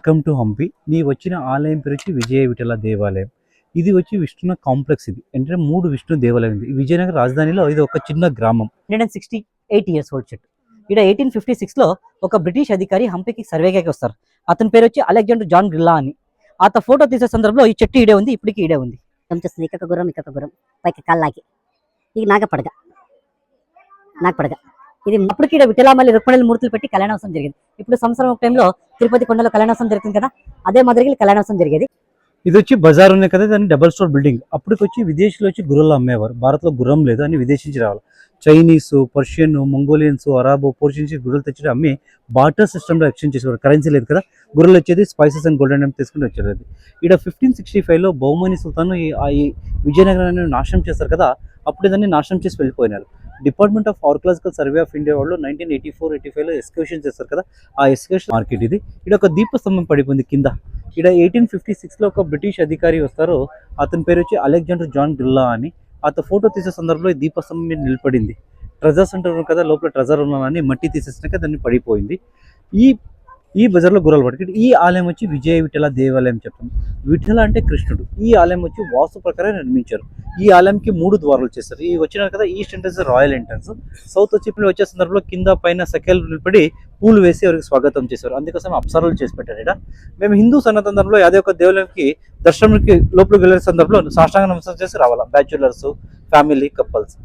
Welcome to Hampi. నీ వచ్చిన ఆలయం పేరు వచ్చి విజయ విఠల దేవాలయం. ఇది వచ్చి విష్ణు కాంప్లెక్స్. ఇది అంటే 3 విష్ణు దేవాలయం. ఇది విజయనగర రాజధానిలో ఇది ఒక చిన్న గ్రామం. 168 years old చెట్టు. ఇక్కడ 1856లో ఒక బ్రిటిష్ అధికారి హంపికి సర్వేకి వస్తారు. అతని పేరు వచ్చి అలెగ్జాండర్ జాన్ గ్రిల్లా అని. అతను ఫోటో తీసే సందర్భంలో ఈ చెట్టు ఇడే ఉంది, ఇప్పటికీ ఇడే ఉంది. చూస్తుంది ఇక గుర్రం పైకి కాళ్ళకి ఇది నాగపడగ ఇది అప్పటికి విఠలామల్లి రుక్మిణి మూర్తులు పెట్టి కళ్యాణోత్సవం జరిగింది. ఇప్పుడు సంవత్సరం ఒక టైంలో తిరుపతి కొండలో కళ్యాణోత్సవం జరుగుతుంది కదా, అదే మాదిరిగా కళ్యాణోత్సవం జరిగేది. ఇది వచ్చి బజార్ ఉన్నాయి కదా, దాన్ని డబల్ స్టోర్ బిల్డింగ్. అప్పటికి వచ్చి విదేశీలో వచ్చి గుర్రాలు అమ్మేవారు. భారత్లో గుర్రం లేదు అని విదేశీ నుంచి రావాలి. చైనీస్, పర్షియన్, మంగోలియన్స్, అరాబో, పోర్చుగీస్ గుర్రెలు తెచ్చి అమ్మి బాటర్ సిస్టంలో ఎక్స్చేంజ్ చేసేవారు. కరెన్సీ లేదు కదా, గుర్రెలు వచ్చేది స్పైసెస్ అండ్ గోల్డెన్ అని తీసుకుని వచ్చేది. ఇక్కడ 1565లో బహుమని సుల్తాన్ ఈ విజయనగరాన్ని నాశనం చేస్తారు కదా, అప్పుడు దాన్ని నాశనం చేసి వెళ్ళిపోయినారు. Department of archaeological survey of India వాళ్ళు 1984-85లో ఎక్స్కర్షన్ చేస్తారు కదా, ఆ ఎక్స్కర్షన్ మార్కెట్ ఇది. ఇక్కడ ఒక దీపస్తంభం పడిపోయింది కింద. ఇక్కడ 1856లో ఒక బ్రిటిష్ అధికారి వస్తారు. అతని పేరు వచ్చి అలెగ్జాండర్ జాన్ గ్రిల్లా అని. అతను ఫోటో తీసే సందర్భంలో ఈ దీపస్తంభం మీద నిలబడింది. ట్రెజర్స్ అంటారు కదా, లోపల ట్రెజర్ ఉన్నదని మట్టి తీసేసినాక దాన్ని పడిపోయింది. ఈ బజార్లో గుర్రాలు పట్టుకుంటే ఈ ఆలయం వచ్చి విజయ విఠల దేవాలయం చెప్తాం. విఠల అంటే కృష్ణుడు. ఈ ఆలయం వచ్చి వాస్తు ప్రకారం నిర్మించారు. ఈ ఆలయంకి 3 ద్వారాలు చేస్తారు. ఈ వచ్చినారు కదా, east entrance royal entrance, south వచ్చి వచ్చే సందర్భంలో కింద పైన సకెల్ నిలబడి పూలు వేసి ఎవరికి స్వాగతం చేశారు. అందుకోసం అప్సరాలు చేసి పెట్టారు. ఇక్కడ మేము హిందూ సనాతనంలో అదే ఒక దేవాలయంకి దర్శనంకి లోపలికి వెళ్ళే సందర్భంలో సాష్టాంగ నమస్కారం చేసి రావాలా, బ్యాచులర్స్, ఫ్యామిలీ, కపుల్స్.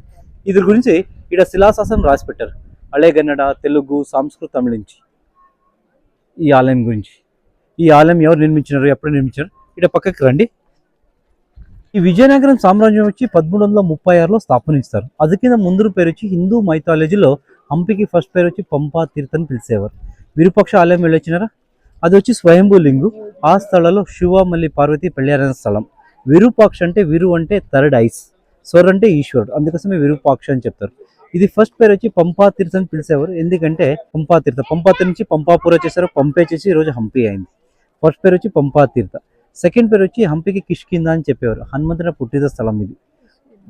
ఇది గురించి ఇక్కడ శిలాశాసనం రాసి పెట్టారు. అళేగన్నడ, తెలుగు, సంస్కృత, తమిళ నుంచి ఈ ఆలయం గురించి. ఈ ఆలయం ఎవరు నిర్మించినారు, ఎప్పుడు నిర్మించారు, ఇక్కడ పక్కకి రండి. ఈ విజయనగరం సామ్రాజ్యం వచ్చి 1336లో స్థాపనిస్తారు. అది కింద ముందు పేరు వచ్చి హిందూ మైథాలజీలో హంపికి ఫస్ట్ పేరు వచ్చి పంపా తీర్థ్ అని పిలిచేవారు. విరూపాక్ష ఆలయం వెళ్ళొచ్చినారా, అది వచ్చి స్వయంభూ లింగు. ఆ స్థలంలో శివ మళ్ళీ పార్వతి పెళ్ళారైన స్థలం. విరూపాక్ష అంటే విరు అంటే థర్డ్ ఐస్, స్వర్ అంటే ఈశ్వరుడు, అందుకోసమే విరూపాక్ష అని చెప్తారు. ఇది ఫస్ట్ పేరు వచ్చి పంపా తీర్థ్ అని పిలిచేవారు. ఎందుకంటే పంపా తీర్థ నుంచి పంపాపూర చేశారు, పంపే చేసి ఈరోజు హంపి అయింది. ఫస్ట్ పేరు వచ్చి పంపా తీర్థ. సెకండ్ పేరు వచ్చి హంపికి కిష్కింద అని చెప్పేవారు. హనుమంతుని పుట్టిన స్థలం ఇది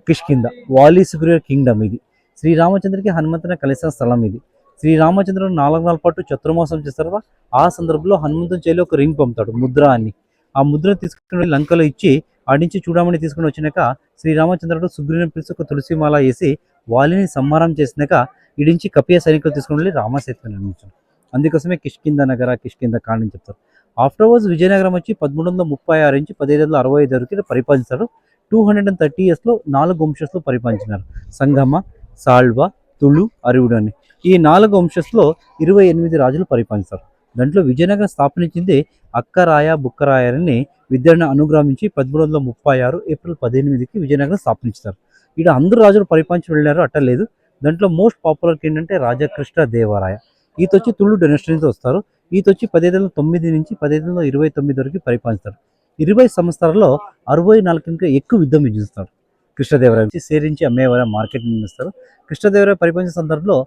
కిష్కింద. వాలి సుగ్రీవ కింగ్డమ్ ఇది. శ్రీరామచంద్రుడికి హనుమంతుని కలిసిన స్థలం ఇది. శ్రీరామచంద్రుడు 4 నెలల పాటు చతుర్మాసం చేస్తారు. ఆ సందర్భంలో హనుమంతుని చేలో ఒక రింగ్ పంపుతాడు, ముద్ర అని. ఆ ముద్రను తీసుకుని లంకలో ఇచ్చి ఆడించి చూడమని తీసుకుని వచ్చినాక శ్రీరామచంద్రుడు సుగ్రీవుని పిలిచి ఒక తులసిమాల వేసి వాలిని సంహారం చేసినాక ఇడించి కపియ సైనికులు తీసుకుని వెళ్ళి రామసేతు నిర్మించారు. అందుకోసమే కిష్కింద నగర, కిష్కింద కాండ్ అని చెప్తారు. ఆఫ్టర్వర్డ్స్ విజయనగరం వచ్చి 1336 నుంచి 1565 వరకు పరిపాలించారు. 230 yearsలో 4 వంశస్లో పరిపాలించినారు. సంగమ, సాల్వ, తుళు, అరివుడు అని. ఈ 4 వంశస్లో 28 రాజులు పరిపాలిస్తారు. దాంట్లో విజయనగరం స్థాపించింది అక్కరాయ బుక్కరాయని విద్యను అనుగ్రహించి 1336 ఏప్రిల్ 18కి విజయనగరం స్థాపించారు. ఇక్కడ అందరూ రాజులు పరిపాలించి వెళ్ళారు, అట్టలేదు. దాంట్లో మోస్ట్ పాపులర్ ఏంటంటే రాజకృష్ణ దేవరాయ. ఈత వచ్చి తుళు డైనస్టీ నుంచి వస్తారు. ఈత వచ్చి 1509 నుంచి 1529 వరకు పరిపాలిస్తారు. 20 సంవత్సరాల్లో 64 ఇంకా ఎక్కువ యుద్ధం విజయిస్తారు. కృష్ణదేవరాయ సేరించి అమ్మేవారు, మార్కెట్ నిర్మిస్తారు. కృష్ణదేవరాయ పరిపాలించిన సందర్భంలో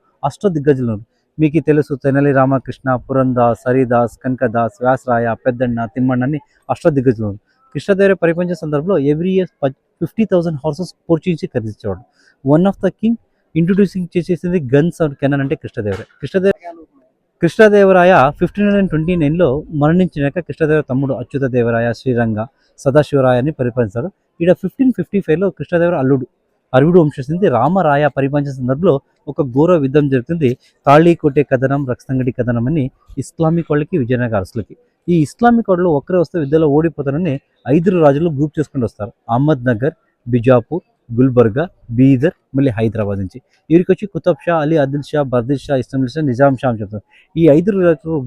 దిగ్గజులు మీకు తెలుసు. తెనలి రామకృష్ణ, పురందాస్, హరిదాస్, కనకదాస్, వ్యాసరాయ, పెద్దన్న, తిమ్మన్న అని దిగ్గజులు. కృష్ణదేవరాయ పరిపాలించిన సందర్భంలో ఎవ్రీ ఇయర్ 50,000 హార్సెస్ పోర్చుగీస్ ఖరీదించేవాడు. One of the king introducing చేసేసింది గన్స్ ఆర్ కెనన్ అంటే కృష్ణదేవరాయ 1529లో మరణించినాక కృష్ణదేవరాయ తమ్ముడు అచ్యుత దేవరాయ, శ్రీరంగ, సదాశివరాయని పరిపాలించారు. ఇక్కడ 1555లో కృష్ణదేవరాయ అరువుడు వంశస్థితి రామరాయ పరిపాలించిన సందర్భంలో ఒక ఘోర యుద్ధం జరుగుతుంది. తాళీకోటే కథనం, రక్తంగడి కథనం అని ఇస్లామిక్ వాళ్ళకి, విజయనగర అరసులకి. ఈ ఇస్లామిక్ వాళ్ళు ఒక్కరే వస్తే విద్యలో ఓడిపోతారని 5 రాజులు గ్రూప్ చేసుకుని వస్తారు. అహ్మద్ నగర్, బిజాపూర్, గుల్బర్గా, బీదర్, మళ్ళీ హైదరాబాద్ నుంచి. వీరికి వచ్చి కుతుబ్ షా, అలీ ఆదిల్ షా, బర్దిల్ షా, ఇస్లామిల్ షా, నిజాం షా అని చెప్తారు. ఈ 5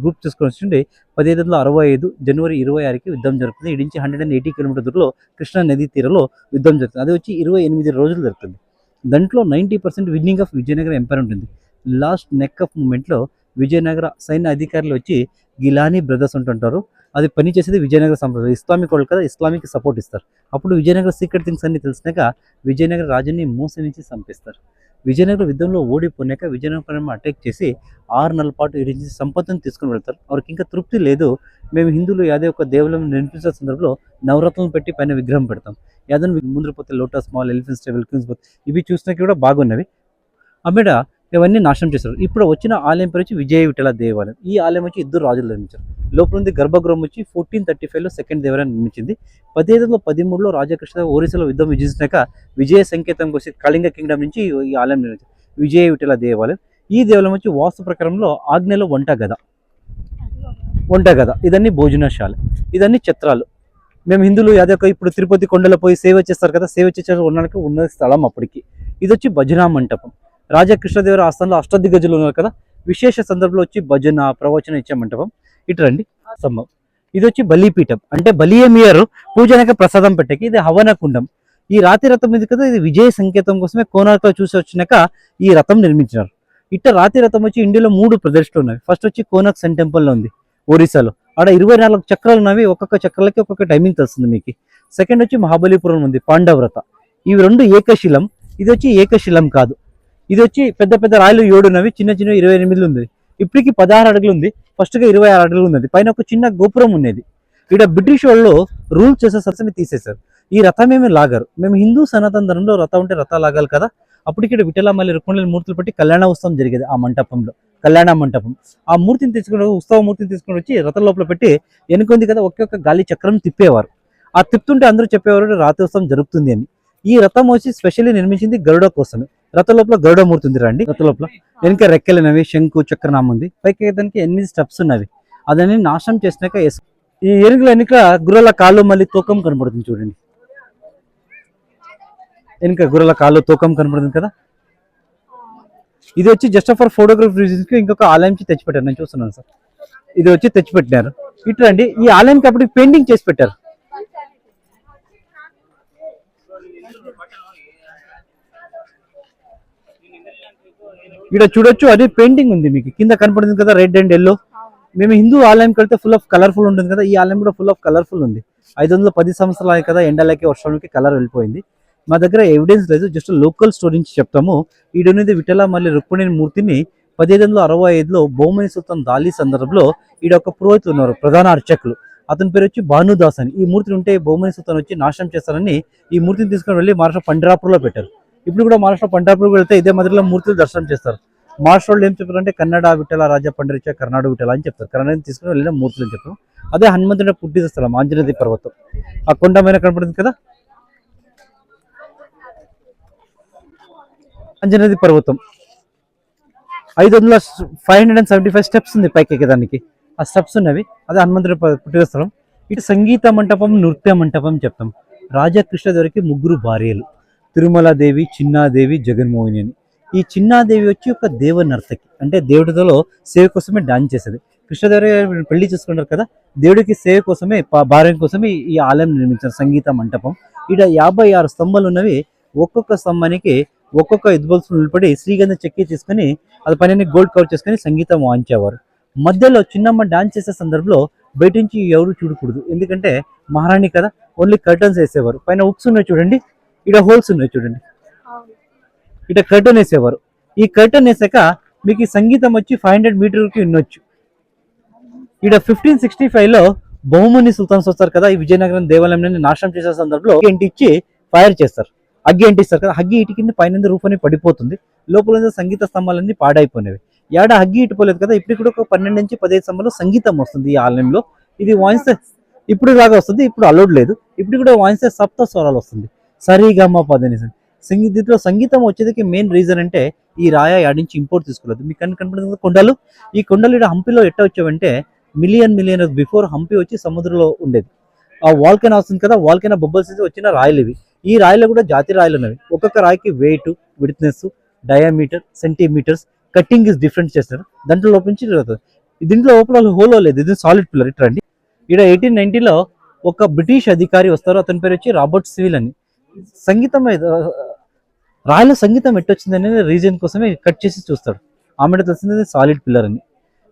గ్రూప్ చేసుకొని వచ్చిండే 1565 జనవరి 26కి యుద్ధం జరుగుతుంది. ఇడి నుంచి 180 కిలోమీటర్ దూరంలో కృష్ణా నదీ తీరంలో యుద్ధం జరుగుతుంది. అది వచ్చి 28 రోజులు జరుగుతుంది. దాంట్లో 90% విన్నింగ్ ఆఫ్ విజయనగరం ఎంపైర్ ఉంటుంది. లాస్ట్ నెక్ ఆఫ్ మూమెంట్లో విజయనగర సైన్య అధికారులు వచ్చి గిలానీ బ్రదర్స్ ఉంటుంటారు. అది పని చేసేది విజయనగర సంప్రదాయం. ఇస్లామిక్ వాళ్ళు కదా, ఇస్లామిక్ సపోర్ట్ ఇస్తారు. అప్పుడు విజయనగర సీక్రెట్ థింగ్స్ అన్ని తెలిసినాక విజయనగర రాజుని మోసరించి చంపేస్తారు. విజయనగర యుద్ధంలో ఓడిపోయాక విజయనగరం అటాక్ చేసి 6 నెలల పాటు ఇరించి సంపత్తిని తీసుకుని వెళ్తారు. వారికి ఇంకా తృప్తి లేదు. మేము హిందువులు యాదే ఒక దేవాలయం నిర్మించిన సందర్భంలో నవరత్నాలను పెట్టి పైన విగ్రహం పెడతాం. యాదవ్ ముందు పోతే lotus mall, elephants table, queens both ఇవి చూసినాక కూడా బాగున్నవి. అమ్మేడ ఇవన్నీ నాశనం చేశారు. ఇప్పుడు వచ్చిన ఆలయం పేరు వచ్చి విజయ విఠల దేవాలయం. ఈ ఆలయం వచ్చి 2 రాజులు నిర్మించారు. లోపల ఉంది గర్భగృహం వచ్చి 1435లో సెకండ్ దేవరాయ నిర్మించింది. 1513లో రాజకృష్ణ ఒరిస్సాలో యుద్ధం విజయించినాక విజయ సంకేతం కోసం కళింగ కింగ్డమ్ నుంచి ఈ ఆలయం నిర్మించారు. విజయ విఠల దేవాలయం. ఈ దేవాలయం వచ్చి వాస్తు ప్రకారంలో ఆగ్నేయలో వంటగద, ఇదన్నీ భోజనశాల, ఇదన్నీ ఛత్రాలు. మేము హిందువులు అదొక ఇప్పుడు తిరుపతి కొండలో పోయి సేవ చేస్తారు కదా, సేవ చేసే ఉండడానికి ఉన్న స్థలం అప్పటికి. ఇది వచ్చి భజనా మంటపం. రాజా కృష్ణదేవరాయ ఆస్థానంలో అష్టదిగ్గజులు ఉన్నారు కదా, విశేష సందర్భంలో వచ్చి భజన ప్రవచన ఇచ్చే మంటపం. ఇటు రండి స్తంభం. ఇది వచ్చి బలిపీఠం, అంటే బలియమియరు పూజనక ప్రసాదం పెట్టకి. ఇది హవన కుండం. ఈ రాతి రథం ఉంది కదా, ఇది విజయ సంకేతం కోసమే కోనార్క్లో చూసి వచ్చినాక ఈ రథం నిర్మించినారు. ఇట్ట రాతి రథం వచ్చి ఇండియాలో 3 ప్రదర్శనలు ఉన్నాయి. ఫస్ట్ వచ్చి కోనార్క్ సన్ టెంపుల్లో ఉంది ఒరిస్సాలో, ఆడ 24 చక్రాలు ఉన్నవి, ఒక్కొక్క చక్రాలకి ఒక్కొక్క టైమింగ్ తెలుస్తుంది మీకు. సెకండ్ వచ్చి మహాబలిపురం ఉంది పాండవ్రత. ఇవి 2 ఏకశిలం. ఇది వచ్చి ఏకశిలం కాదు, ఇది వచ్చి పెద్ద పెద్ద రాయలు 7 ఉన్నవి, చిన్న చిన్న 28 ఉంది. ఇప్పటికి 16 అడుగులు ఉంది, ఫస్ట్గా 26 అడుగులు ఉన్నది. పైన ఒక చిన్న గోపురం ఉన్నది. ఇక్కడ బ్రిటిష్ వాళ్ళు రూల్ చేసే సరస్సుని తీసేశారు. ఈ రథం ఏమి లాగారు. మేము హిందూ సనాతన ధర్మంలో రథం ఉంటే రథ లాగాలి కదా. అప్పటికి ఇక్కడ విఠలమల్లి రుక్మిణి మూర్తులు పెట్టి కళ్యాణ ఉత్సవం జరిగేది ఆ మంటపంలో, కళ్యాణ మంటపం. ఆ మూర్తిని తీసుకుని ఉత్సవ మూర్తిని తీసుకుని వచ్చి రథం లోపల పెట్టి వెనుకొంది కదా ఒక్కొక్క గాలి చక్రం తిప్పేవారు. ఆ తిప్పుతుంటే అందరూ చెప్పేవారు రాతి ఉత్సవం జరుగుతుంది అని. ఈ రథం వచ్చి స్పెషల్లీ నిర్మించింది గరుడ కోసమే. రథ లోపల గరుడ మూర్తి ఉంది రండి. రథ లోపల వెనక రెక్కలనవి, శంకు చక్రనామం ఉంది. పైకి దానికి 8 స్టెప్స్ ఉన్నవి. అదని నాశనం చేసినాక ఈ ఏనుగుల వెనుక గుర్రల కాళ్ళు మళ్ళీ తూకం కనబడుతుంది చూడండి. వెనుక గుర్రల కాళ్ళు తూకం కనబడుతుంది కదా. ఇది వచ్చి జస్ట్ ఫర్ ఫోటోగ్రఫీ రీజన్స్ కి ఇంకొక ఆలయంకి తెచ్చిపెట్టారు. నేను చూస్తున్నాను సార్, ఇది వచ్చి తెచ్చిపెట్టినారు. ఇట్లా అండి ఈ ఆలయంకి అప్పటికి పెయింటింగ్ చేసి పెట్టారు. ఇక్కడ చూడొచ్చు, అది పెయింటింగ్ ఉంది మీకు కింద కనపడుతుంది కదా, రెడ్ అండ్ ఎల్లో. మేము హిందూ ఆలయంకి వెళ్తే ఫుల్ ఆఫ్ కలర్ఫుల్ ఉంటుంది కదా, ఈ ఆలయం కూడా ఫుల్ ఆఫ్ కలర్ఫుల్ ఉంది. 510 సంవత్సరాలు కదా, ఎండలకి వర్షాలకి కలర్ వెళ్ళిపోయింది. మా దగ్గర ఎవిడెన్స్ లేదు, జస్ట్ లోకల్ స్టోరీ నుంచి చెప్తాము. ఈడనేది విఠల మళ్ళీ రుక్మిణి మూర్తిని 1565లో బహుమని సుల్తాన్ దాలి సందర్భంలో ఈడ ఒక పురోహితులు ఉన్నారు, ప్రధాన అర్చకులు. అతని పేరు వచ్చి భానుదాస్ అని. ఈ మూర్తిని ఉంటే బహుమని సుల్తాన్ వచ్చి నాశనం చేస్తారని ఈ మూర్తిని తీసుకొని వెళ్ళి మహారాష్ట్ర పండరాపూర్లో పెట్టారు. ఇప్పుడు కూడా మహారాష్ట్ర పండరాపూర్కి వెళ్తే ఇదే మధ్యలో మూర్తులు దర్శనం చేస్తారు. మహారాష్ట్ర వాళ్ళు ఏం చెప్పారంటే కన్నడ విఠల రాజా పండరిచ కర్ణాడు విఠల అని చెప్తారు. కన్నడని తీసుకుని వెళ్ళిన మూర్తులు అని చెప్తారు. అదే హనుమంతుడి పుట్టిన స్థలం ఆంజనేయ పర్వతం. ఆ కొండ మీద కనపడుతుంది కదా ఆంజనేయ పర్వతం. 575 స్టెప్స్ ఉంది పైకి ఎక్కడానికి. ఆ స్టెప్స్ ఉన్నవి, అదే హనుమంతుడి పుట్టిన స్థలం. ఇటు సంగీత మంటపం, నృత్య మంటపం చెప్తాం. రాజా కృష్ణదేవరికి 3 భార్యలు, తిరుమలాదేవి, చిన్నాదేవి, జగన్మోహిని అని. ఈ చిన్నాదేవి వచ్చి ఒక దేవ నర్తకి, అంటే దేవుడితో సేవ కోసమే డాన్స్ చేసేది. కృష్ణదేవరాయ పెళ్లి చేసుకుంటారు కదా, దేవుడికి సేవ కోసమే భార్య కోసమే ఈ ఆలయం నిర్మించారు సంగీత మంటపం. ఇక్కడ 56 స్తంభాలు ఉన్నవి. ఒక్కొక్క స్తంభానికి ఒక్కొక్క ఎద్దుబల్సులు నిలబడి శ్రీగంధ చెక్కి తీసుకొని అది పైన గోల్డ్ కవర్ చేసుకొని సంగీతం వాయించేవారు. మధ్యలో చిన్నమ్మ డాన్స్ చేసే సందర్భంలో బయట నుంచి ఎవరు చూడకూడదు, ఎందుకంటే మహారాణి కదా, ఓన్లీ కర్టన్స్ వేసేవారు. పైన ఉక్స్ ఉన్నాయి చూడండి, ఇక్కడ హోల్స్ ఉన్నాయి చూడండి, ఇక్కడ కర్టన్ వేసేవారు. ఈ కర్టన్ వేసాక మీకు ఈ సంగీతం వచ్చి 500 మీటర్కి వినొచ్చు. ఇక్కడ 1565లో బహుమని సుల్తాన్స్ వస్తారు కదా, ఈ విజయనగరం దేవాలయాన్ని నాశనం చేసే సందర్భంలో ఇంటి ఇచ్చి ఫైర్ చేస్తారు. అగ్గి అంటిస్తారు కదా, అగ్గి ఇటు కింద పైన రూఫ్ అని పడిపోతుంది. లోపల సంగీత స్తంభాలన్నీ పాడైపోయినవి. ఏడ అగ్గి ఇటుపోలేదు కదా, ఇప్పుడు కూడా ఒక 12 నుంచి 15 స్తంభాలు సంగీతం వస్తుంది ఈ ఆలయంలో. ఇది వాయిస్తే ఇప్పుడు లాగా వస్తుంది, ఇప్పుడు అలౌడ్ లేదు. ఇప్పుడు కూడా వాయిస్తే సప్త స్వరాలు వస్తుంది, సరిగమ పదని. దీంట్లో సంగీతం వచ్చేది మెయిన్ రీజన్ అంటే ఈ రాయ యాడ్ నుంచి ఇంపోర్ట్ తీసుకోలేదు. మీకు కనపడుతుంది కొండలు. ఈ కొండలు ఇక్కడ హంపిలో ఎట్ట వచ్చావంటే మిలియన్ బిఫోర్ హంపి వచ్చి సముద్రంలో ఉండేది. ఆ వాల్కెన్ వస్తుంది కదా, వాల్కెన్ బొబ్బల్స్ వచ్చిన రాయలు ఇవి. ఈ రాయిలో కూడా జాతి రాయలు ఉన్నవి. ఒక్కొక్క రాయికి weight, widthness, diameter, centimetres, cutting is different చేస్తారు. దాంట్లో లోపల నుంచి దీంట్లో లోపల హోలో లేదు, ఇది సాలిడ్ పిల్లర్. ఇట్లా అండి. ఇక్కడ 1890లో ఒక బ్రిటిష్ అధికారి వస్తారు, అతని పేరు వచ్చి రాబర్ట్ సివిల్ అని. సంగీతం రాయల సంగీతం ఎట్టొచ్చింది అనేది రీజన్ కోసమే కట్ చేసి చూస్తాడు. ఆమె తెలిసింది సాలిడ్ పిల్లర్ అని.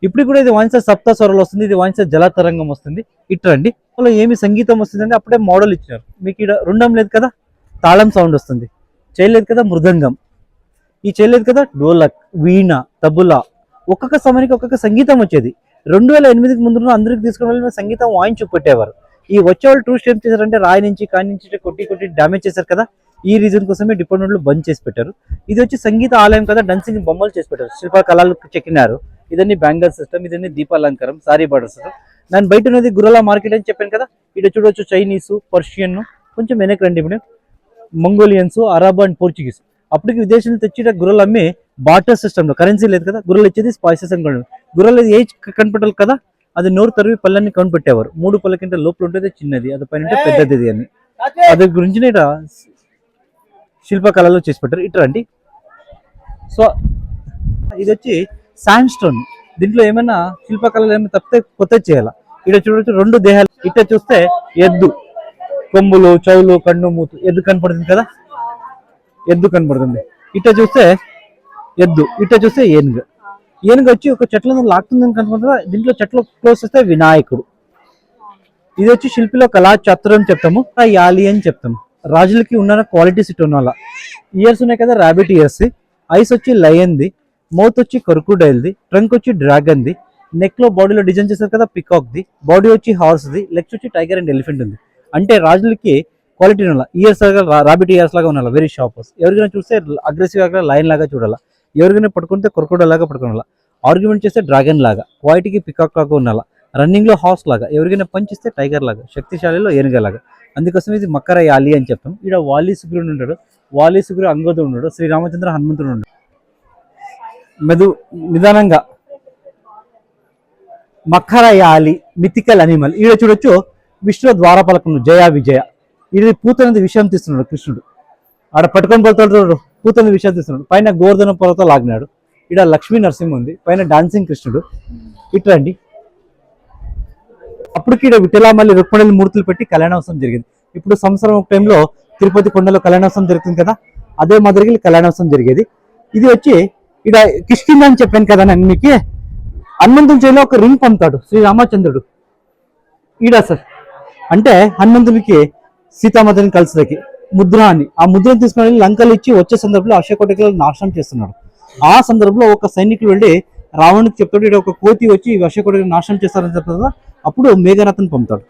ఇప్పుడు కూడా ఇది వాయిస్తే సప్త స్వరాలు వస్తుంది, ఇది వాయిస్తే జలతరంగం వస్తుంది. ఇట్రండి అలా ఏమి సంగీతం వస్తుందంటే అప్పుడే మోడల్ ఇచ్చినారు. మీకు ఇక్కడ రుండం లేదు కదా, తాళం సౌండ్ వస్తుంది. చేయలేదు కదా, మృదంగం. ఈ చేయలేదు కదా, డోలక్, వీణ, తబులా. ఒక్కొక్క సమయానికి ఒక్కొక్క సంగీతం వచ్చేది. 2008కి ముందు అందరికి తీసుకుని వెళ్ళి సంగీతం వాయించి పెట్టేవారు. ఈ వచ్చేవాళ్ళు టూరిస్ట్ ఏం చేశారంటే రాయి నుంచి కాని నుంచి కొట్టి డ్యామేజ్ చేశారు కదా, ఈ రీజన్ కోసమే డిపార్ట్మెంట్లు బంద్ చేసి పెట్టారు. ఇది వచ్చి సంగీత ఆలయం కదా, డాన్సింగ్ బొమ్మలు చేసి పెట్టారు, శిల్పకళలు చెక్కినారు. ఇదన్నీ బ్యాంగల్ సిస్టమ్, ఇదన్నీ దీపాలంకారం, సారీ బార్డర్ సిస్టమ్. దాని బయట ఉన్నది గుర్రాల మార్కెట్ అని చెప్పాను కదా. ఇక్కడ చూడవచ్చు చైనీస్, పర్షియన్, కొంచెం వెనక్కి రండి ఇప్పుడు, మంగోలియన్స్, అరబ్ అండ్ పోర్చుగీస్. అప్పటికి విదేశం నుంచి తెచ్చి గుర్రాలు అమ్మి బాటర్ సిస్టంలో, కరెన్సీ లేదు కదా, గుర్రాలు ఇచ్చేది స్పైసెస్ అని కూడా. గుర్రాలు ఏజ్ కనిపెట్టాలి కదా, అది నోరు తరివి పళ్ళన్ని కనిపెట్టేవారు. 3 పళ్ళ కింద లోపల ఉంటుంది చిన్నది, అది పైన పెద్దది అని. అది గురించి ఇక్కడ శిల్పకళలో చేసి పెట్టారు. ఇట్లా అండి. సో ఇది వచ్చి శాండ్ స్టోన్. దీంట్లో ఏమైనా శిల్పకళలు ఏమైనా తప్పితే కొత్త చేయాలి. ఇక్కడ చూడవచ్చు 2 దేహాలు. ఇట్లా చూస్తే ఎద్దు, కొమ్ములు, చెవులు, కన్ను, మూతు, ఎద్దు కనపడుతుంది కదా, ఎద్దు కనపడుతుంది. ఇట్లా చూస్తే ఎద్దు, ఇట్లా చూస్తే ఏనుగు. ఏనుగు వచ్చి ఒక చెట్లను లాక్తుందని కనుకుంటుందా. దీంట్లో చెట్లు క్లోజ్ చేస్తే వినాయకుడు. ఇది వచ్చి శిల్పిలో కళా చతురం చెప్తాము, యాలి అని చెప్తాము. రాజులకి ఉన్న క్వాలిటీస్ ఇటు ఉన్న ఇయర్స్ ఉన్నాయి కదా, ర్యాబిట్ ఇయర్స్. ఐస్ వచ్చి లయన్ది, మౌత్ వచ్చి కర్కుడైల్ది, ట్రంక్ వచ్చి డ్రాగన్ది, నెక్ లో బాడీలో డిజైన్ చేస్తారు కదా పికాక్ది, బాడీ వచ్చి హార్స్ది, లెగ్స్ వచ్చి టైగర్ అండ్ ఎలిఫెంట్ ఉంది. అంటే రాజులకి క్వాలిటీ ఉండాలి. ఇయర్స్ లాగా రాబిట్ ఇయర్స్ లాగా ఉండాలి, వెరీ షార్పర్స్. ఎవరికైనా చూస్తే అగ్రెసివ్ గా లైన్ లాగా చూడాలి, ఎవరికైనా పట్టుకుంటే కొరకుడ లాగా పట్టుకోవాలా, ఆర్గ్యుమెంట్ చేస్తే డ్రాగన్ లాగా, క్వాలిటీకి పికాక్ లాగా ఉండాలి, రన్నింగ్ లో హార్స్ లాగా, ఎవరికైనా పంచిస్తే టైగర్ లాగా, శక్తిశాలిలో ఏనుగలాగా. అందుకోసం ఇది మకర యాలి అని చెప్తాం. ఇక్కడ వాలి సుగ్రీవుడు ఉంటాడు, వాలి సుగ్రీవుడు అంగదుడు ఉన్నాడు, శ్రీరామచంద్ర హనుమంతుడు ఉన్నాడు. నిదానంగా మకర యాలి మిథికల్ అనిమల్. ఈడ చూడొచ్చు విష్ణు ద్వారపాలకుడు జయ విజయ. ఇది పూతనది విషయం తీస్తున్నాడు కృష్ణుడు, ఆడ పట్టుకొని పోతాడు, పూతనది విషయం తీస్తున్నాడు. పైన గోవర్ధన పొరతో లాగినాడు. ఇక్కడ లక్ష్మీ నరసింహ ఉంది, పైన డాన్సింగ్ కృష్ణుడు. ఇట్లండి. అప్పటికి ఇక్కడ విఠలామల్లి రుక్మిణి మూర్తులు పెట్టి కళ్యాణోత్సవం జరిగింది. ఇప్పుడు సంవత్సరం ఒక టైంలో తిరుపతి కొండలో కళ్యాణోత్సవం జరుగుతుంది కదా, అదే మాదిరిగా కళ్యాణోత్సవం జరిగేది. ఇది వచ్చి ఇక్కడ కిష్కింద అని చెప్పాను కదా నేను మీకు. హనుమంతుని చేతిలో ఒక రింగ్ పంపుతాడు శ్రీరామచంద్రుడు ఈడ సార్. అంటే హనుమంతునికి సీతామాతని కలిసిదకి ముద్ర అని, ఆ ముద్రను తీసుకుని లంకలు ఇచ్చి వచ్చే సందర్భంలో అశోకోటకులను నాశనం చేస్తున్నాడు. ఆ సందర్భంలో ఒక సైనికుడు వెళ్ళి రావణుడికి చెప్తాడు, ఇక్కడ ఒక కోతి వచ్చి అశోకోటకులను నాశనం చేస్తారని చెప్తారు కదా. అప్పుడు మేఘనాథుని పంపుతాడు.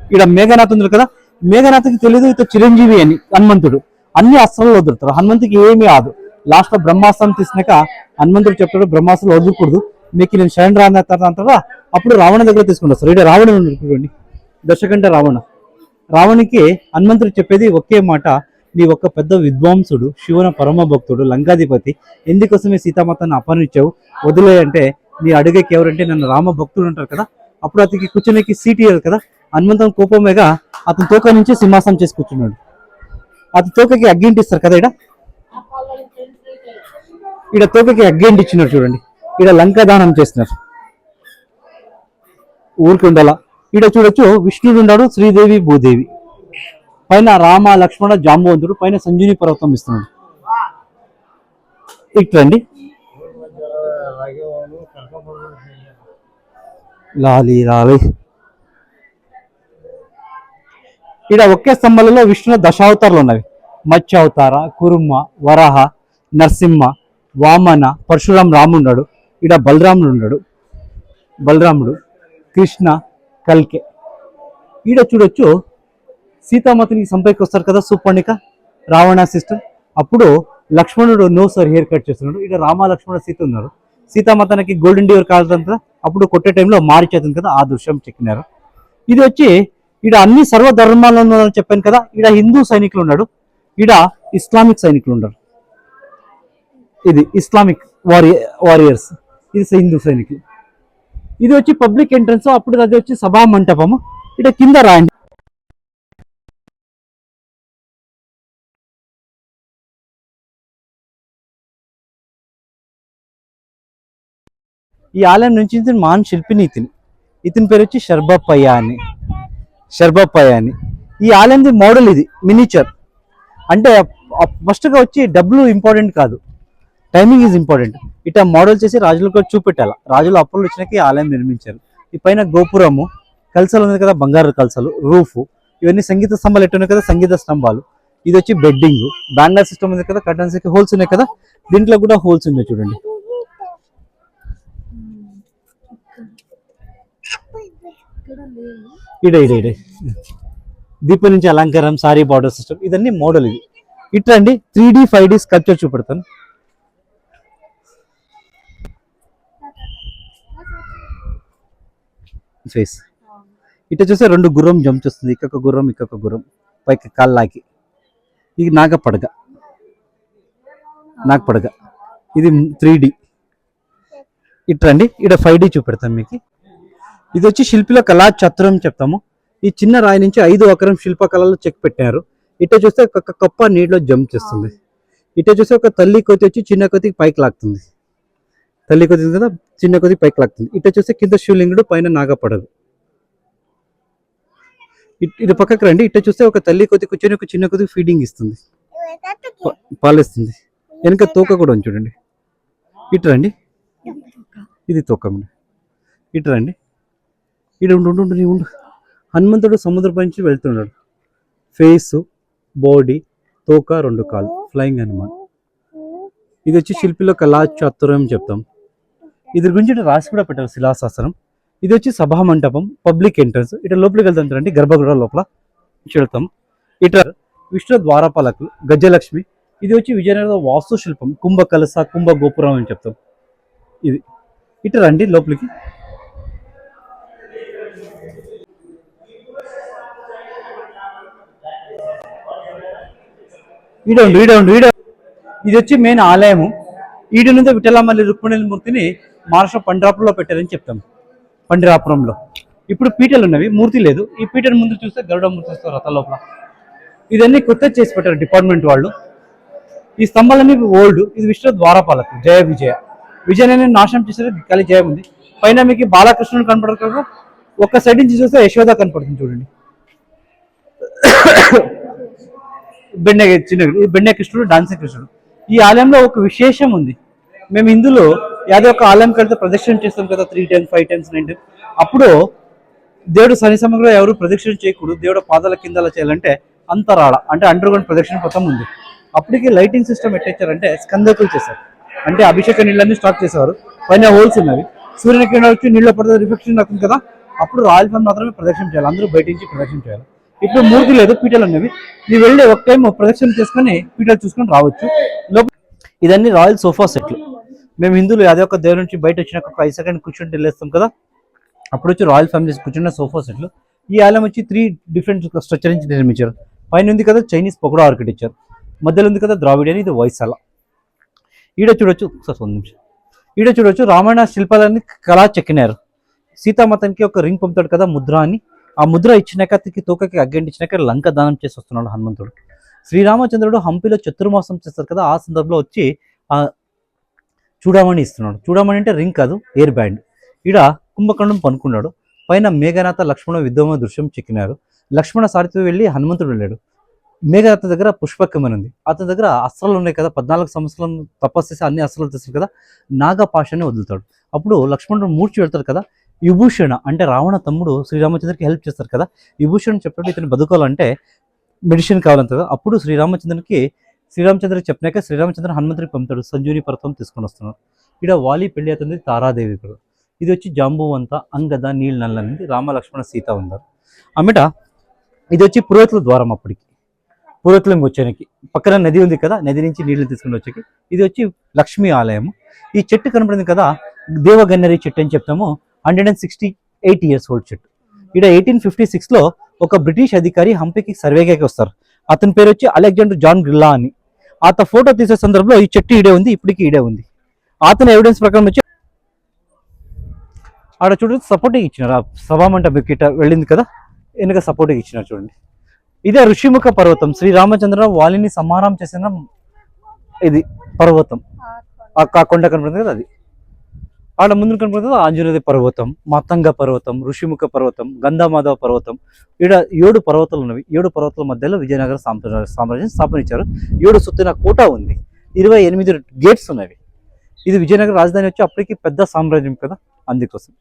ఇక్కడ మేఘనాథ్ ఉంది కదా, మేఘనాథ్కి తెలియదు ఇతను చిరంజీవి అని హనుమంతుడు. అన్ని అస్త్రాలు వదులుతారు, హనుమంతుకి ఏమీ కాదు. లాస్ట్ లో బ్రహ్మాస్త్రం తీసినాక హనుమంతుడు చెప్తాడు, బ్రహ్మాస్త్రం వదులుకూడదు, మీకు నేను శరణ్ అంటారా. అప్పుడు రావణ దగ్గర తీసుకుంటారు సార్. ఇక్కడ రావణుడు చూడండి, దశకంఠ రావణ. రావణునికి హనుమంతుడు చెప్పేది ఒకే మాట, నీ ఒక పెద్ద విద్వాంసుడు, శివున పరమ భక్తుడు, లంకాధిపతి, ఎందుకోసమే సీతామాతను అపహరించావు, వదిలే అంటే నీ అడిగేకి ఎవరంటే నన్ను రామ భక్తుడు అంటారు కదా. అప్పుడు అతనికి కూర్చొనికి సీట్ ఇయ్యారు కదా. హనుమంతుని కోపమేగా అతని తోక నుంచి సింహాసనం చేసి కూర్చున్నాడు. అతని తోకకి అగ్గింటి ఇస్తారు కదా, ఇక్కడ తోకకి అగ్గింటి ఇచ్చినారు చూడండి. ఇక్కడ లంకా దానం చేస్తున్నారు, ఊరికి ఉండాల. ఇక్కడ చూడొచ్చు విష్ణుడు ఉన్నాడు, శ్రీదేవి భూదేవి, పైన రామ లక్ష్మణ జాంబవంతుడు, పైన సంజీని పర్వతం ఇస్తున్నాడు. ఇట్లండి లాలి లాలి. ఇక్కడ ఒకే స్తంభాలలో విష్ణు దశావతారాలు ఉన్నవి. మత్స్య అవతార, కురుమ, వరాహ, నరసింహ, వామన, పరశురాం రాముడు ఉన్నాడు. ఇక్కడ బలరాముడు ఉన్నాడు, బలరాముడు, కృష్ణ, కల్కె. ఈడ చూడొచ్చు సీతామాతనికి సంపైకి వస్తారు కదా సుపర్ణిక, రావణ సిస్టర్. అప్పుడు లక్ష్మణుడు నో సార్ హెయిర్ కట్ చేస్తున్నాడు. ఇక్కడ రామ లక్ష్మణ సీత ఉన్నారు. సీతామాతనికి గోల్డెన్ డివర్ కాదంతా అప్పుడు కొట్టే టైంలో మారిచేతుంది కదా, ఆ దృశ్యం చెక్కినారు. ఇది వచ్చి ఇక్కడ అన్ని సర్వధర్మాలను చెప్పాను కదా. ఇక్కడ హిందూ సైనికులు ఉన్నాడు, ఇక్కడ ఇస్లామిక్ సైనికులు ఉన్నారు. ఇది ఇస్లామిక్ వారియర్స్, ఇది హిందూ సైనికులు. ఇది వచ్చి పబ్లిక్ ఎంట్రన్స్, అప్పుడు అది వచ్చి సభా మంటపము. ఇక్కడ కింద రాయండి. ఈ ఆలయం నుంచి మహాన్ శిల్పిని ఇతని పేరు వచ్చి శర్బప్పయ్య అని. ఈ ఆలయంది మోడల్ ఇది మినిచర్. అంటే ఫస్ట్గా వచ్చి డబ్బులు ఇంపార్టెంట్ కాదు, టైమింగ్ ఈజ్ ఇంపార్టెంట్. ఇట్లా మోడల్ చేసి రాజులకు చూపెట్టాల. రాజులు అప్పులు వచ్చినాక ఈ ఆలయం నిర్మించారు. ఈ పైన గోపురము, కలసాలు ఉంది కదా, బంగారు కలసాలు, రూఫ్, ఇవన్నీ సంగీత స్తంభాలు ఎట్టున్నాయి కదా, సంగీత స్తంభాలు. ఇది వచ్చి బెడ్డింగ్, బ్యాంగర్ సిస్టమ్ ఉంది కదా, కర్టన్స్ కి హోల్స్ ఉన్నాయి కదా, దీంట్లో కూడా హోల్స్ ఉన్నాయి చూడండి. ఇడే దీపం నుంచి అలంకారం, సారీ బార్డర్ సిస్టమ్, ఇదన్నీ మోడల్. ఇది ఇట్లండి 3D 5D స్కల్ప్చర్ చూపెడతాను. ఫేస్. ఇట్లా చూస్తే 2 గుర్రం జంప్ చేస్తుంది, ఇకొక గుర్రం పైకి కాళ్ళకి. ఇది నాగపడగ. ఇది 3D. ఇట్రండి, ఇక్కడ 5D చూపెడతాం మీకు. ఇది వచ్చి శిల్పిల కళా చతురం చెప్తాము. ఈ చిన్న రాయి నుంచి 5 ఎకరం శిల్పకళలో చెక్ పెట్టారు. ఇట్లా చూస్తే ఒక కప్ప నీటిలో జంప్ చేస్తుంది. ఇట్లా చూస్తే ఒక తల్లి కోతి వచ్చి చిన్న కోతికి పైకి లాగుతుంది. తల్లి కోతి కదా, చిన్న కోతికి పైకి లాగుతుంది. ఇట్లా చూస్తే కింద శివలింగుడు, పైన నాగపడదు. ఇది పక్కకు రండి. ఇట్లా చూస్తే ఒక తల్లి కోతి కూర్చొని ఒక చిన్న కోతికి ఫీడింగ్ ఇస్తుంది, పాలిస్తుంది. వెనక తోక కూడా ఉంది చూడండి. ఇటు రండి, ఇది తోక. ఇటు రండి, ఇటు ఉండు. హనుమంతుడు సముద్రపై నుంచి వెళ్తున్నాడు. ఫేసు, బాడీ, తోక, 2 కాళ్ళు, ఫ్లయింగ్ హనుమాన్. ఇది వచ్చి శిల్పిలో కళా చాతుర్యం చెప్తాం. ఇది గురించి రాసి కూడా పెట్టారు, శిలాశాసనం. ఇది వచ్చి సభా మంటపం, పబ్లిక్ ఎంట్రన్స్. ఇట్లా లోపలికి వెళ్తాం చూడండి, గర్భగృహ లోపల వెళ్తాం. ఇట్లా విష్ణు ద్వారపాలకులు, గజలక్ష్మి. ఇది వచ్చి విజయనగర వాస్తు శిల్పం, కుంభ కలస, కుంభ గోపురం అని చెప్తాం. ఇది ఇట్లా రండి లోపలికి. ఈడండి. ఇది వచ్చి మెయిన్ ఆలయము. ఈడ నుంచి విఠలమల్లి రుక్మిణి మూర్తిని మహారాష్ట్ర పండ్రాపురంలో పెట్టారని చెప్తాం. పండ్రాపురంలో ఇప్పుడు పీటలు ఉన్నవి, మూర్తి లేదు. ఈ పీటల ముందు చూస్తే గరుడ మూర్తి వస్తారు రథ లోపల. ఇదన్నీ కొత్త చేసి పెట్టారు డిపార్ట్మెంట్ వాళ్ళు. ఈ స్తంభాలన్నీ ఓల్డ్. ఇది విష్ణు ద్వారపాలకు, జయ విజయాన్ని నాశనం చేసేది కలిసి జయం ఉంది. పైన మీకు బాలకృష్ణుడు కనపడదు కదా, ఒక్క సైడ్ నుంచి చూస్తే యశోద కనపడుతుంది చూడండి. బెండ కృష్ణుడు, డాన్సింగ్ కృష్ణుడు. ఈ ఆలయంలో ఒక విశేషం ఉంది. మేము ఇందులో ఏదో ఒక ఆలయంకి వెళ్తే ప్రదక్షిణ చేస్తాం కదా, 3 times 5 times 9 times. అప్పుడు దేవుడు శని సమయంలో ఎవరు ప్రదక్షిణ చేయకూడదు, దేవుడు పాదాల కింద చేయాలంటే అంతరాళ అంటే అండర్ గ్రౌండ్ ప్రదక్షిణ మొత్తం ఉంది. అప్పటికి లైటింగ్ సిస్టమ్ ఎట్టించారంటే స్కందకులు చేశారు. అంటే అభిషేక నీళ్ళన్నీ స్టార్ట్ చేసేవారు. పైన హోల్స్ ఉన్నవి, సూర్యుని కింద వచ్చి నీళ్ళ పడితే రిఫ్లెక్షన్ అవుతుంది కదా, అప్పుడు రాయల్ ఫన్ మాత్రమే ప్రదక్షిణ చేయాలి, అందరూ బయట నుంచి ప్రదక్షిణ చేయాలి. ఇప్పుడు మూర్తి లేదు, పీటలు ఉన్నవి. మీరు వెళ్ళి ఒక టైం ప్రదక్షిణ చేసుకుని పీటలు చూసుకొని రావచ్చు. ఇదన్నీ రాయల్ సోఫా సెట్లు. మేము హిందువులు అదే ఒక దేవుడి నుంచి బయట వచ్చినాక ఒక 5 seconds కూర్చొని వెళ్ళేస్తాం కదా, అప్పుడు వచ్చి రాయల్ ఫ్యామిలీస్ కూర్చున్న సోఫా సెట్లు. ఈ ఆలయం వచ్చి 3 different స్ట్రక్చర్ నుంచి నిర్మించారు. పైన ఉంది కదా చైనీస్ పకోడా ఆర్కిటెక్చర్, మధ్యలో ఉంది కదా ద్రావిడియన్, ఇది వైశాల. ఈడ చూడొచ్చు సార్, 1 నిమిషం. ఈడ చూడొచ్చు రామాయణ శిల్పాలన్నీ కళా చెక్కినారు. సీతామాతనికి ఒక రింగ్ పంపుతాడు కదా ముద్ర అని, ఆ ముద్ర ఇచ్చినాక తోకకి అగ్గంటించినాక లంక దానం చేసి వస్తున్నాడు హనుమంతుడు. శ్రీరామచంద్రుడు హంపిలో చతుర్మాసం చేస్తారు కదా, ఆ సందర్భంలో వచ్చి ఆ చూడమని ఇస్తున్నాడు. చూడమని అంటే రింగ్ కాదు, ఎయిర్ బ్యాండ్. ఈడ కుంభకండం పనుకున్నాడు. పైన మేఘనాథ లక్ష్మణ విద్యమ దృశ్యం చెక్కినారు. లక్ష్మణ సారితో వెళ్ళి హనుమంతుడు వెళ్ళాడు. మేఘనాథ దగ్గర పుష్పకమని ఉంది. అతని దగ్గర అస్త్రాలు ఉన్నాయి కదా, 14 సంవత్సరాలు తపస్సు చేసి అన్ని అస్త్రాలు తెస్తారు కదా, నాగపాశాన్ని వదులుతాడు. అప్పుడు లక్ష్మణుడు మూర్చి వెళ్తాడు కదా. విభూషణ అంటే రావణ తమ్ముడు శ్రీరామచంద్రకి హెల్ప్ చేస్తారు కదా. విభూషణ చెప్పాడు ఇతను బతుకోవాలంటే మెడిసిన్ కావాలంట కదా. అప్పుడు శ్రీరామచంద్రుడికి చెప్పినాక శ్రీరామచంద్ర హనుమంతుడికి పంపుతాడు. సంజీవిని పర్వతం తీసుకొని వస్తున్నాడు. ఇక్కడ వాలి పెళ్లి అవుతుంది తారాదేవి కూడా. ఇది వచ్చి జాంబువంత, అంగద, నీళ్ళు నల్ల అనేది రామ లక్ష్మణ సీత ఉన్నారు. అమిట ఇది వచ్చి పురోహితుల ద్వారం. అప్పటికి పురోహితులం వచ్చానికి పక్కన నది ఉంది కదా, నది నుంచి నీళ్లు తీసుకుని వచ్చాకి ఇది వచ్చి లక్ష్మీ ఆలయం. ఈ చెట్టు కనపడింది కదా, దేవగన్నరి చెట్టు అని చెప్తాము. 168 years old చెట్టు. ఇక్కడ 1856లో ఒక బ్రిటిష్ అధికారి హంపికి సర్వేకి వస్తారు. అతని పేరు వచ్చి అలెగ్జాండర్ జాన్ గ్రిల్లా అని. అతను ఫోటో తీసే సందర్భంలో ఈ చెట్టు ఈడే ఉంది, ఇప్పటికీ ఈడే ఉంది. అతని ఎవిడెన్స్ ప్రకారం వచ్చి ఆడ చూడండి సపోర్టింగ్ ఇచ్చినారు. ఆ సభామంటపం కిట వెళ్ళింది కదా, వెనుక సపోర్టింగ్ ఇచ్చినారు చూడండి. ఇదే ఋషిముఖ పర్వతం. శ్రీరామచంద్ర వాలిని సంహారం చేసిన ఇది పర్వతం. ఆ కొండ కనపడుతుంది కదా, అది ఆడ ముందు కనపడుతుంది ఆంజనేయ పర్వతం, మతంగ పర్వతం, ఋషిముఖ పర్వతం, గంధమాధవ పర్వతం. ఇక్కడ 7 పర్వతాలు ఉన్నవి. 7 పర్వతాల మధ్యలో విజయనగర సామ్రాజ్యం స్థాపించారు. 7 సుత్తిన కోట ఉంది. 28 గేట్స్ ఉన్నవి. ఇది విజయనగర రాజధాని వచ్చి అప్పటికి పెద్ద సామ్రాజ్యం కదా, అందుకోసం.